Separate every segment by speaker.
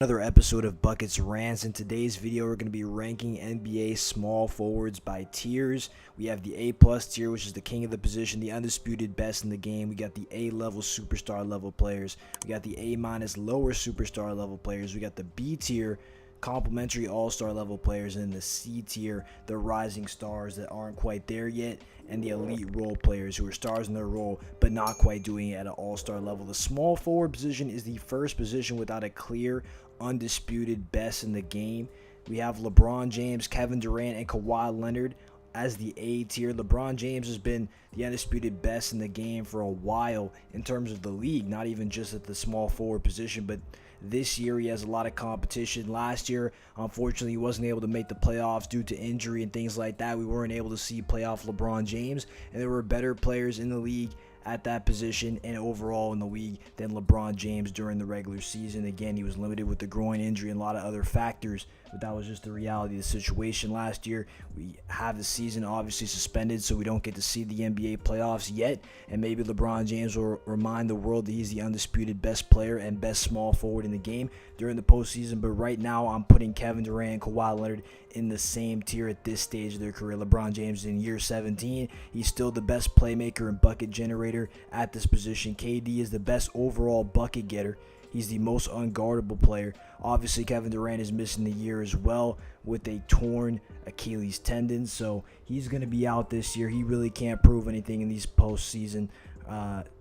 Speaker 1: Another episode of Buckets Rants. In today's video, we're going to be ranking NBA small forwards by tiers. We have the A+ tier, which is the king of the position, the undisputed best in the game. We got the A-level superstar level players. We got the A- lower superstar level players. We got the B tier, complimentary all-star level players, and the C tier, the rising stars that aren't quite there yet, and the elite role players who are stars in their role but not quite doing it at an all-star level. The small forward position is the first position without a clear undisputed best in the game. We have LeBron James, Kevin Durant, and Kawhi Leonard as the A tier. LeBron James has been the undisputed best in the game for a while in terms of the league, not even just at the small forward position, but this year he has a lot of competition. Last year, unfortunately, he wasn't able to make the playoffs due to injury and things like that. We weren't able to see playoff LeBron James, and there were better players in the league at that position and overall in the league than LeBron James during the regular season. Again, he was limited with the groin injury and a lot of other factors, but that was just the reality of the situation last year. We have the season obviously suspended, so we don't get to see the NBA playoffs yet, and maybe LeBron James will remind the world that he's the undisputed best player and best small forward in the game during the postseason. But right now, I'm putting Kevin Durant and Kawhi Leonard in the same tier at this stage of their career. LeBron James in year 17. He's still the best playmaker and bucket generator at this position. KD is the best overall bucket getter. He's the most unguardable player. Obviously, Kevin Durant is missing the year as well with a torn Achilles tendon, so he's going to be out this year. He really can't prove anything in these postseason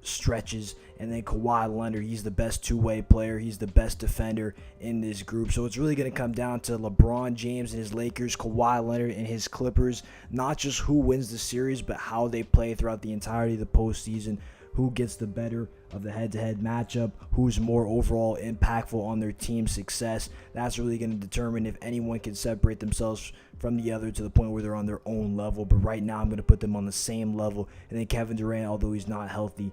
Speaker 1: stretches. And then Kawhi Leonard, he's the best two-way player. He's the best defender in this group. So it's really going to come down to LeBron James and his Lakers, Kawhi Leonard and his Clippers. Not just who wins the series, but how they play throughout the entirety of the postseason. Who gets the better of the head-to-head matchup, who's more overall impactful on their team's success. That's really going to determine if anyone can separate themselves from the other to the point where they're on their own level. But right now, I'm going to put them on the same level. And then Kevin Durant, although he's not healthy,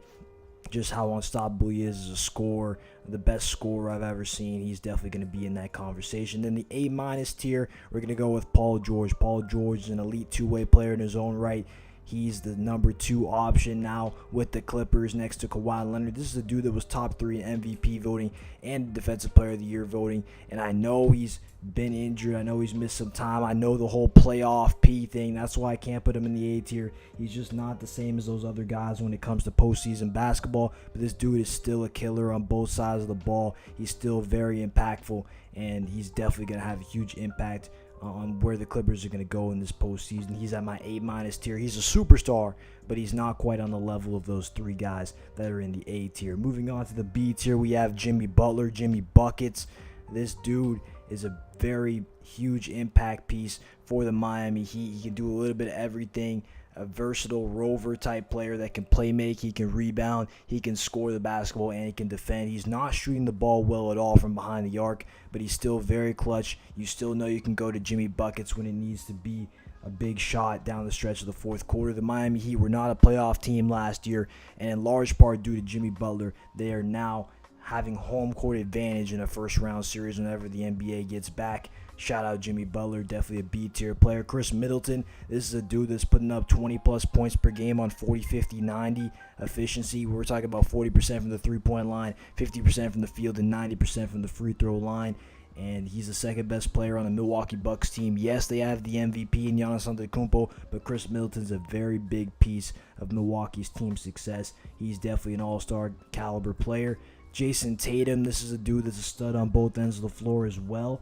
Speaker 1: just how unstoppable he is as a scorer, the best scorer I've ever seen. He's definitely going to be in that conversation. Then the A- tier, we're going to go with Paul George. Paul George is an elite two-way player in his own right. He's the number 2 option now with the Clippers next to Kawhi Leonard. This is a dude that was top 3 in MVP voting and Defensive Player of the Year voting. And I know he's been injured. I know he's missed some time. I know the whole playoff P thing. That's why I can't put him in the A tier. He's just not the same as those other guys when it comes to postseason basketball. But this dude is still a killer on both sides of the ball. He's still very impactful, and he's definitely going to have a huge impact on where the Clippers are going to go in this postseason. He's at my A- tier. He's a superstar, but he's not quite on the level of those 3 guys that are in the A tier. Moving on to the B tier, we have Jimmy Butler, Jimmy Buckets. This dude is a very huge impact piece for the Miami Heat. He can do a little bit of everything. A versatile rover type player that can play make, he can rebound, he can score the basketball, and he can defend. He's not shooting the ball well at all from behind the arc, but he's still very clutch. You still know you can go to Jimmy Buckets when it needs to be a big shot down the stretch of the fourth quarter. The Miami Heat were not a playoff team last year, and in large part due to Jimmy Butler, they are now having home court advantage in a first round series whenever the NBA gets back. Shout out Jimmy Butler, definitely a B tier player. Chris Middleton, this is a dude that's putting up 20 plus points per game on 40, 50, 90 efficiency. We're talking about 40% from the 3-point line, 50% from the field, and 90% from the free throw line. And he's the second best player on the Milwaukee Bucks team. Yes, they have the MVP in Giannis Antetokounmpo, but Chris Middleton's a very big piece of Milwaukee's team success. He's definitely an all-star caliber player. Jason Tatum, this is a dude that's a stud on both ends of the floor as well.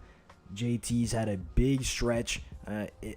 Speaker 1: JT's had a big stretch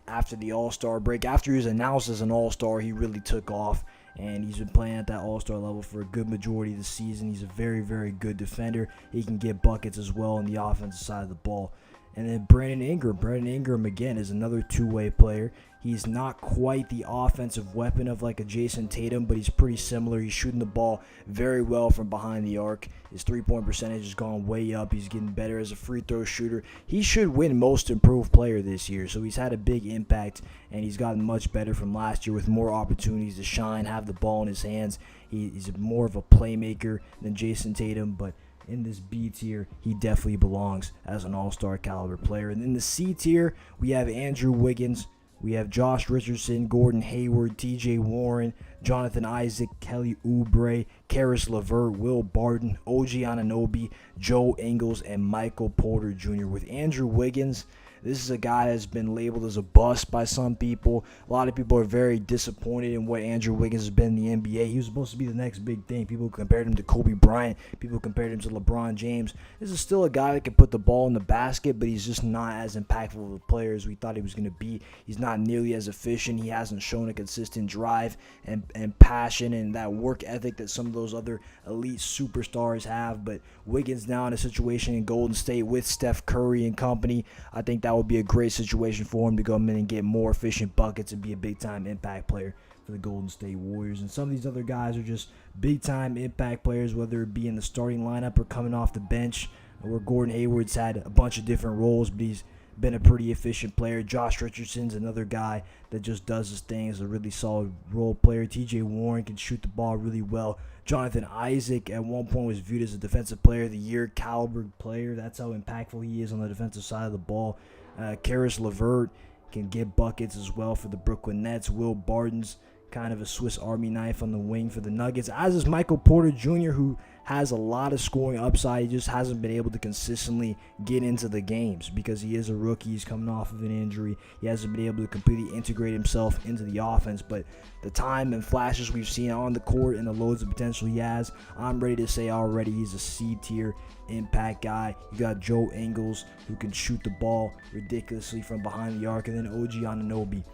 Speaker 1: after the All-Star break. After he was announced as an All-Star, he really took off, and he's been playing at that All-Star level for a good majority of the season. He's a very, very good defender. He can get buckets as well on the offensive side of the ball. And then Brandon Ingram. Brandon Ingram, again, is another two-way player. He's not quite the offensive weapon of like a Jason Tatum, but he's pretty similar. He's shooting the ball very well from behind the arc. His three-point percentage has gone way up. He's getting better as a free throw shooter. He should win Most Improved Player this year, so he's had a big impact, and he's gotten much better from last year with more opportunities to shine, have the ball in his hands. He's more of a playmaker than Jason Tatum, but in this B tier, he definitely belongs as an all-star caliber player. And in the C tier, we have Andrew Wiggins, we have Josh Richardson, Gordon Hayward, TJ Warren, Jonathan Isaac, Kelly Oubre, Karis LeVert, Will Barton, OG Anunoby, Joe Ingles, and Michael Porter Jr. With Andrew Wiggins, this is a guy that's been labeled as a bust by some people. A lot of people are very disappointed in what Andrew Wiggins has been in the NBA. He was supposed to be the next big thing. People compared him to Kobe Bryant. People compared him to LeBron James. This is still a guy that can put the ball in the basket, but he's just not as impactful of a player as we thought he was going to be. He's not nearly as efficient. He hasn't shown a consistent drive and passion and that work ethic that some of those other elite superstars have. But Wiggins now in a situation in Golden State with Steph Curry and company, I think that would be a great situation for him to come in and get more efficient buckets and be a big-time impact player for the Golden State Warriors. And some of these other guys are just big-time impact players, whether it be in the starting lineup or coming off the bench, where Gordon Hayward's had a bunch of different roles, but he's been a pretty efficient player. Josh Richardson's another guy that just does his thing as a really solid role player. TJ Warren can shoot the ball really well. Jonathan Isaac at one point was viewed as a defensive player of the year caliber player. That's how impactful he is on the defensive side of the ball. Karis LeVert can get buckets as well for the Brooklyn Nets. Will Barton's kind of a Swiss Army knife on the wing for the Nuggets, as is Michael Porter Jr., who has a lot of scoring upside. He just hasn't been able to consistently get into the games because he is a rookie. He's coming off of an injury. He hasn't been able to completely integrate himself into the offense, but the time and flashes we've seen on the court and the loads of potential he has, I'm ready to say already he's a C-tier impact guy. You got Joe Ingles, who can shoot the ball ridiculously from behind the arc, and then OG Anunoby,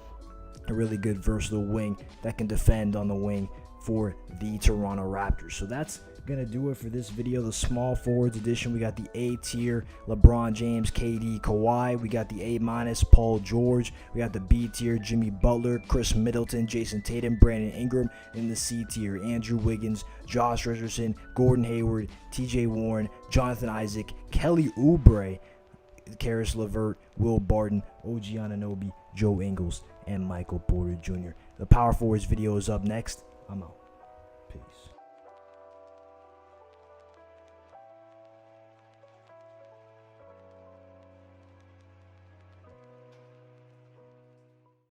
Speaker 1: a really good versatile wing that can defend on the wing for the Toronto Raptors. So that's gonna do it for this video. The small forwards edition, we got the A tier LeBron James, KD, Kawhi. We got the A- Paul George. We got the B tier Jimmy Butler, Chris Middleton, Jason Tatum, Brandon Ingram. And the C tier Andrew Wiggins, Josh Richardson, Gordon Hayward, TJ Warren, Jonathan Isaac, Kelly Oubre, Karis LeVert, Will Barton, OG Anunoby, Joe Ingles, and Michael Porter Jr. The Power Forwards video is up next. I'm out. Peace.